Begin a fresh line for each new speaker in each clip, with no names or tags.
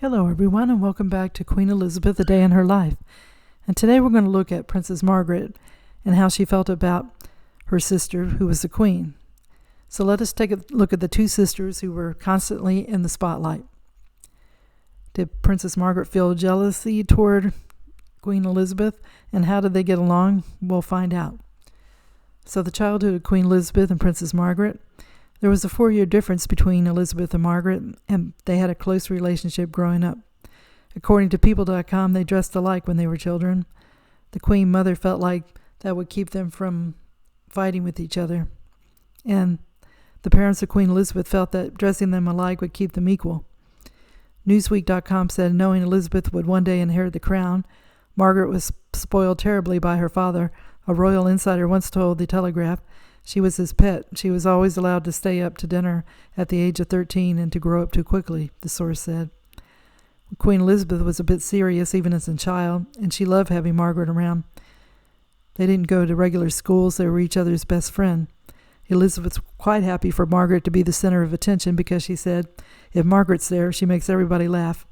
Hello everyone, and welcome back to Queen Elizabeth, A Day in Her Life. And today we're going to look at Princess Margaret and how she felt about her sister, who was the queen. So let us take a look at the two sisters who were constantly in the spotlight. Did Princess Margaret feel jealousy toward Queen Elizabeth, and how did they get along? We'll find out. So the childhood of Queen Elizabeth and Princess Margaret. There was a 4-year difference between Elizabeth and Margaret, and they had a close relationship growing up. According to People.com, they dressed alike when they were children. The Queen Mother felt like that would keep them from fighting with each other. And the parents of Queen Elizabeth felt that dressing them alike would keep them equal. Newsweek.com said, knowing Elizabeth would one day inherit the crown, Margaret was spoiled terribly by her father. A royal insider once told The Telegraph she was his pet. She was always allowed to stay up to dinner at the age of 13 and to grow up too quickly, the source said. Queen Elizabeth was a bit serious even as a child, and she loved having Margaret around. They didn't go to regular schools. They were each other's best friend. Elizabeth was quite happy for Margaret to be the center of attention because she said, if Margaret's there, she makes everybody laugh.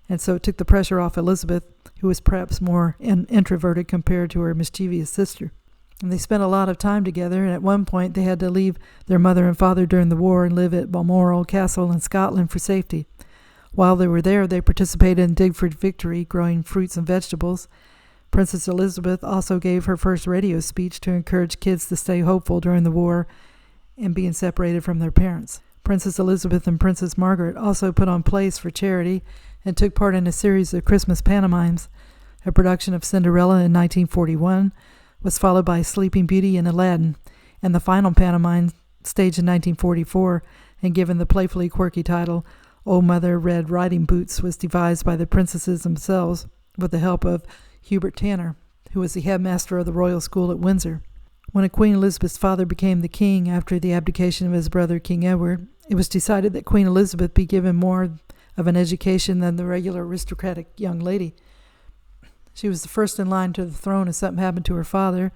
And so it took the pressure off Elizabeth, who was perhaps more introverted compared to her mischievous sister. And they spent a lot of time together, and at one point they had to leave their mother and father during the war and live at Balmoral Castle in Scotland for safety. While they were there, they participated in Dig for Victory, growing fruits and vegetables. Princess Elizabeth also gave her first radio speech to encourage kids to stay hopeful during the war and being separated from their parents. Princess Elizabeth and Princess Margaret also put on plays for charity and took part in a series of Christmas pantomimes. A production of Cinderella in 1941 was followed by Sleeping Beauty and Aladdin, and the final pantomime, staged in 1944 and given the playfully quirky title Old Mother Red Riding Boots, was devised by the princesses themselves with the help of Hubert Tanner, who was the headmaster of the Royal School at Windsor. When Queen Elizabeth's father became the king after the abdication of his brother King Edward, it was decided that Queen Elizabeth be given more of an education than the regular aristocratic young lady. She was the first in line to the throne if something happened to her father,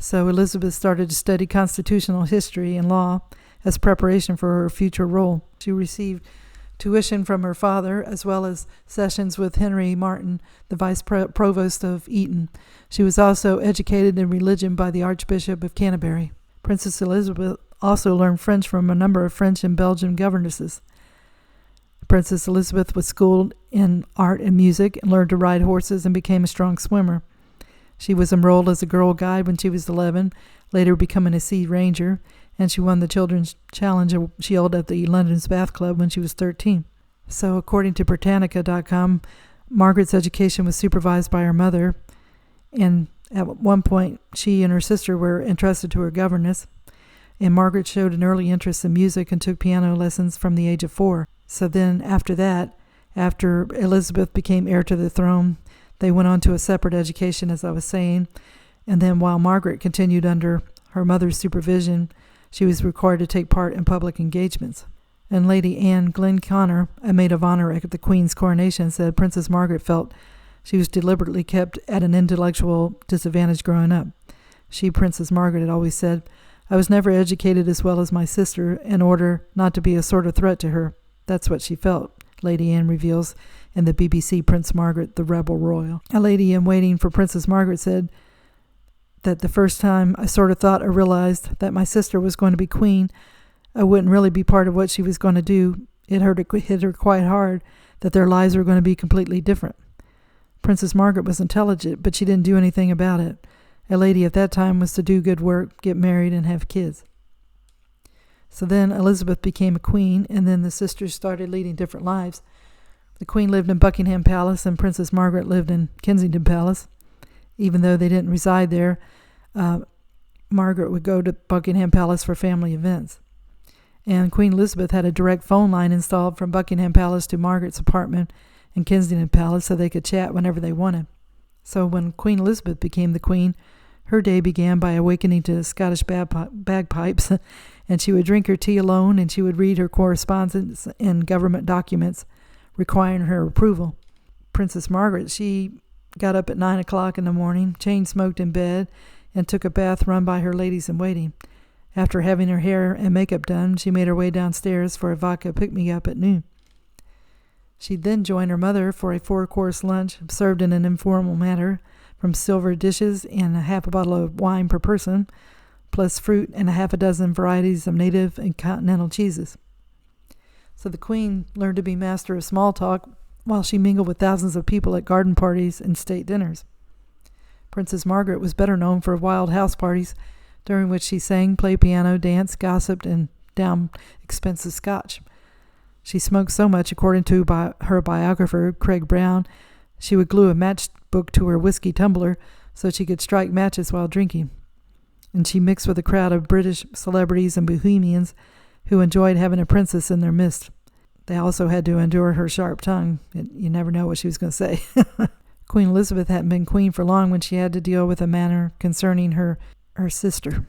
so Elizabeth started to study constitutional history and law as preparation for her future role. She received tuition from her father, as well as sessions with Henry Martin, the vice provost of Eton. She was also educated in religion by the Archbishop of Canterbury. Princess Elizabeth also learned French from a number of French and Belgian governesses. Princess Elizabeth was schooled in art and music and learned to ride horses and became a strong swimmer. She was enrolled as a Girl Guide when she was 11, later becoming a Sea Ranger, and she won the Children's Challenge Shield at the London's Bath Club when she was 13. So according to Britannica.com, Margaret's education was supervised by her mother, and at one point she and her sister were entrusted to her governess, and Margaret showed an early interest in music and took piano lessons from the age of 4. So then after that, after Elizabeth became heir to the throne, they went on to a separate education, as I was saying, and then while Margaret continued under her mother's supervision, she was required to take part in public engagements. And Lady Anne Glenconner, a maid of honor at the Queen's coronation, said Princess Margaret felt she was deliberately kept at an intellectual disadvantage growing up. She, Princess Margaret, had always said, I was never educated as well as my sister in order not to be a sort of threat to her. That's what she felt, Lady Anne reveals in the BBC Prince Margaret, the Rebel Royal. A lady in waiting for Princess Margaret said that the first time I sort of thought or realized that my sister was going to be queen, I wouldn't really be part of what she was going to do. It hit her quite hard that their lives were going to be completely different. Princess Margaret was intelligent, but she didn't do anything about it. A lady at that time was to do good work, get married, and have kids. So then Elizabeth became a queen, and then the sisters started leading different lives. The queen lived in Buckingham Palace, and Princess Margaret lived in Kensington Palace. Even though they didn't reside there, Margaret would go to Buckingham Palace for family events. And Queen Elizabeth had a direct phone line installed from Buckingham Palace to Margaret's apartment in Kensington Palace so they could chat whenever they wanted. So when Queen Elizabeth became the queen, her day began by awakening to Scottish bagpipes, and she would drink her tea alone, and she would read her correspondence and government documents requiring her approval. Princess Margaret, she got up at 9 o'clock in the morning, chain-smoked in bed, and took a bath run by her ladies-in-waiting. After having her hair and makeup done, she made her way downstairs for a vodka pick-me-up at noon. She'd then join her mother for a 4-course lunch served in an informal manner from silver dishes and a half a bottle of wine per person, plus fruit and a half a dozen varieties of native and continental cheeses. So the Queen learned to be master of small talk while she mingled with thousands of people at garden parties and state dinners. Princess Margaret was better known for wild house parties during which she sang, played piano, danced, gossiped, and downed expensive scotch. She smoked so much, according to her biographer, Craig Brown, she would glue a matchbook to her whiskey tumbler so she could strike matches while drinking. And she mixed with a crowd of British celebrities and bohemians who enjoyed having a princess in their midst. They also had to endure her sharp tongue. You never know what she was going to say. Queen Elizabeth hadn't been queen for long when she had to deal with a matter concerning her sister.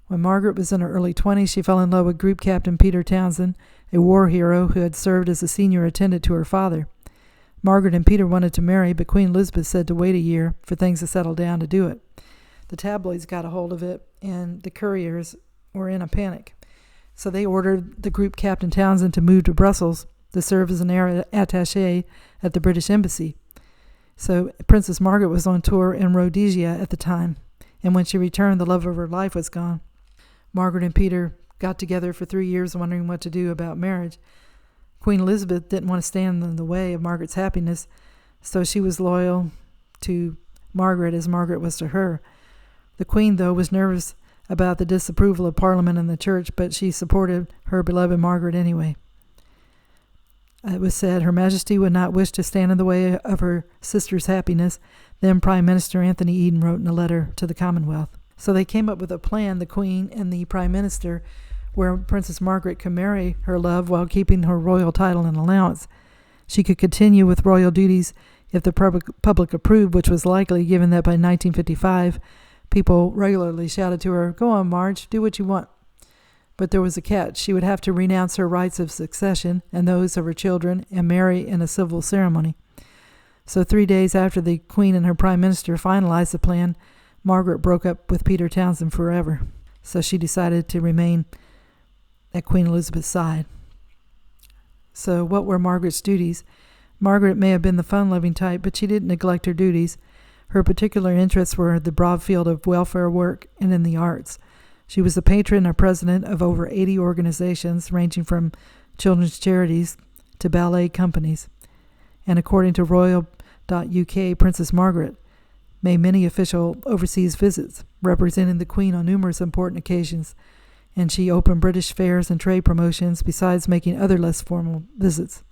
When Margaret was in her early 20s, she fell in love with Group Captain Peter Townsend, a war hero who had served as a senior attendant to her father. Margaret and Peter wanted to marry, but Queen Elizabeth said to wait a year for things to settle down to do it. The tabloids got a hold of it, and the couriers were in a panic. So they ordered the Group Captain Townsend to move to Brussels to serve as an air attaché at the British Embassy. So Princess Margaret was on tour in Rhodesia at the time, and when she returned, the love of her life was gone. Margaret and Peter got together for 3 years wondering what to do about marriage. Queen Elizabeth didn't want to stand in the way of Margaret's happiness, so she was loyal to Margaret as Margaret was to her. The Queen, though, was nervous about the disapproval of Parliament and the Church, but she supported her beloved Margaret anyway. It was said Her Majesty would not wish to stand in the way of her sister's happiness. Then Prime Minister Anthony Eden wrote in a letter to the Commonwealth. So they came up with a plan, the Queen and the Prime Minister, where Princess Margaret could marry her love while keeping her royal title and allowance. She could continue with royal duties if the public approved, which was likely given that by 1955, people regularly shouted to her, "Go on, Marge, do what you want." But there was a catch. She would have to renounce her rights of succession and those of her children and marry in a civil ceremony. So 3 days after the Queen and her Prime Minister finalized the plan, Margaret broke up with Peter Townsend forever. So she decided to remain at Queen Elizabeth's side. So what were Margaret's duties? Margaret may have been the fun-loving type, but she didn't neglect her duties. Her particular interests were the broad field of welfare work and in the arts. She was the patron or president of over 80 organizations, ranging from children's charities to ballet companies. And according to Royal.uk, Princess Margaret made many official overseas visits, representing the Queen on numerous important occasions, and she opened British fairs and trade promotions, besides making other less formal visits.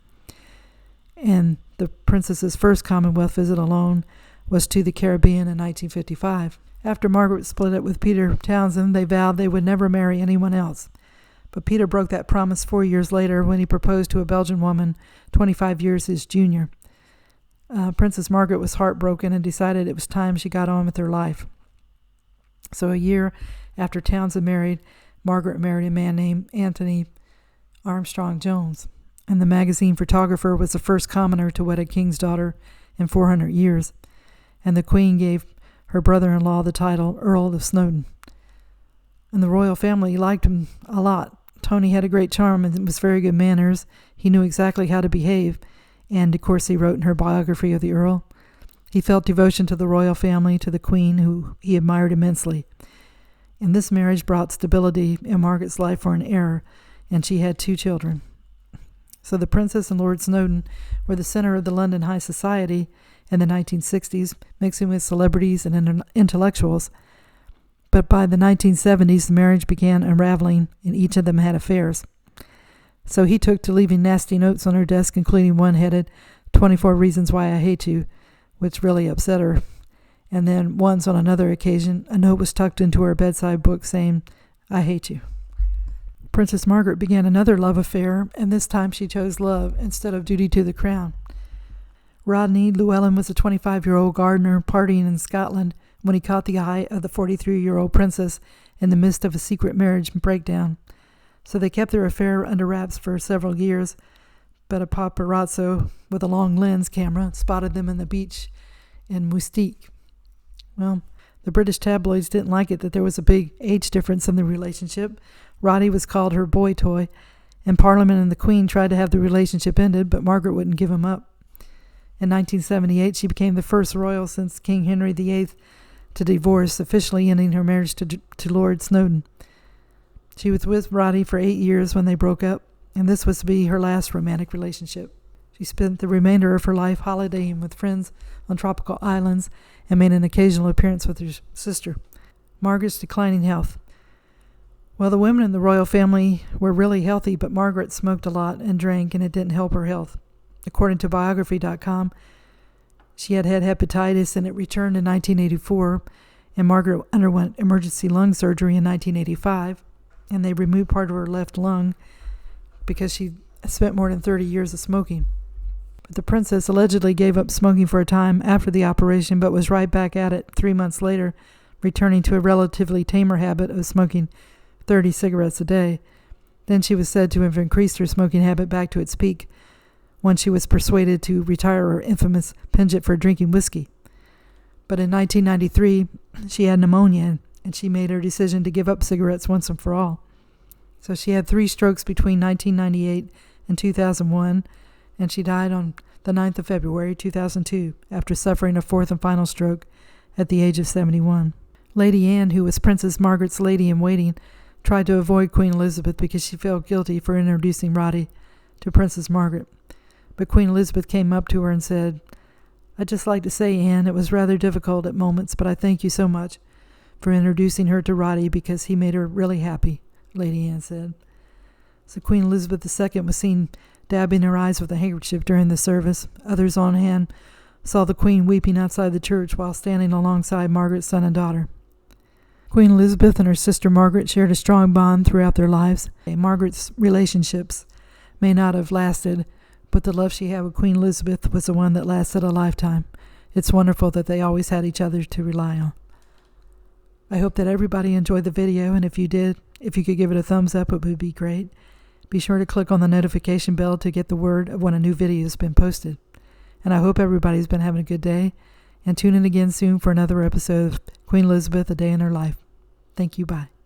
And the princess's first Commonwealth visit alone was to the Caribbean in 1955. After Margaret split up with Peter Townsend, they vowed they would never marry anyone else. But Peter broke that promise 4 years later when he proposed to a Belgian woman 25 years his junior. Princess Margaret was heartbroken and decided it was time she got on with her life. So a year after Townsend married, Margaret married a man named Anthony Armstrong Jones, and the magazine photographer was the first commoner to wed a king's daughter in 400 years, and the Queen gave her brother-in-law the title Earl of Snowdon. And the royal family liked him a lot. Tony had a great charm and was very good manners. He knew exactly how to behave, and of course he wrote in her biography of the Earl, he felt devotion to the royal family, to the Queen, who he admired immensely. And this marriage brought stability in Margaret's life for an heir, and she had 2 children. So the Princess and Lord Snowdon were the center of the London high society in the 1960s, mixing with celebrities and intellectuals. But by the 1970s, the marriage began unraveling, and each of them had affairs. So he took to leaving nasty notes on her desk, including one headed 24 Reasons Why I Hate You, which really upset her. And then once on another occasion, a note was tucked into her bedside book saying, "I hate you." Princess Margaret began another love affair, and this time she chose love instead of duty to the crown. Rodney Llewellyn was a 25-year-old gardener partying in Scotland when he caught the eye of the 43-year-old princess in the midst of a secret marriage breakdown. So they kept their affair under wraps for several years, but a paparazzo with a long lens camera spotted them on the beach in Moustique. Well, the British tabloids didn't like it that there was a big age difference in the relationship. Roddy was called her boy toy, and Parliament and the Queen tried to have the relationship ended, but Margaret wouldn't give him up. In 1978, she became the first royal since King Henry VIII to divorce, officially ending her marriage to Lord Snowdon. She was with Roddy for 8 years when they broke up, and this was to be her last romantic relationship. She spent the remainder of her life holidaying with friends on tropical islands and made an occasional appearance with her sister. Margaret's declining health. Well, the women in the royal family were really healthy, but Margaret smoked a lot and drank, and it didn't help her health. According to biography.com, she had hepatitis, and it returned in 1984, and Margaret underwent emergency lung surgery in 1985, and they removed part of her left lung because she spent more than 30 years of smoking. But the princess allegedly gave up smoking for a time after the operation, but was right back at it 3 months later, returning to a relatively tamer habit of smoking 30 cigarettes a day. Then she was said to have increased her smoking habit back to its peak when she was persuaded to retire her infamous penchant for drinking whiskey. But in 1993, she had pneumonia, and she made her decision to give up cigarettes once and for all. So she had 3 strokes between 1998 and 2001, and she died on the 9th of February 2002 after suffering a 4th and final stroke at the age of 71. Lady Anne, who was Princess Margaret's lady-in-waiting, tried to avoid Queen Elizabeth because she felt guilty for introducing Roddy to Princess Margaret. But Queen Elizabeth came up to her and said, "I'd just like to say, Anne, it was rather difficult at moments, but I thank you so much for introducing her to Roddy because he made her really happy," Lady Anne said. So Queen Elizabeth II was seen dabbing her eyes with a handkerchief during the service. Others on hand saw the Queen weeping outside the church while standing alongside Margaret's son and daughter. Queen Elizabeth and her sister Margaret shared a strong bond throughout their lives. Margaret's relationships may not have lasted, but the love she had with Queen Elizabeth was the one that lasted a lifetime. It's wonderful that they always had each other to rely on. I hope that everybody enjoyed the video, and if you did, if you could give it a thumbs up, it would be great. Be sure to click on the notification bell to get the word of when a new video has been posted. And I hope everybody's been having a good day, and tune in again soon for another episode of Queen Elizabeth, A Day in Her Life. Thank you. Bye.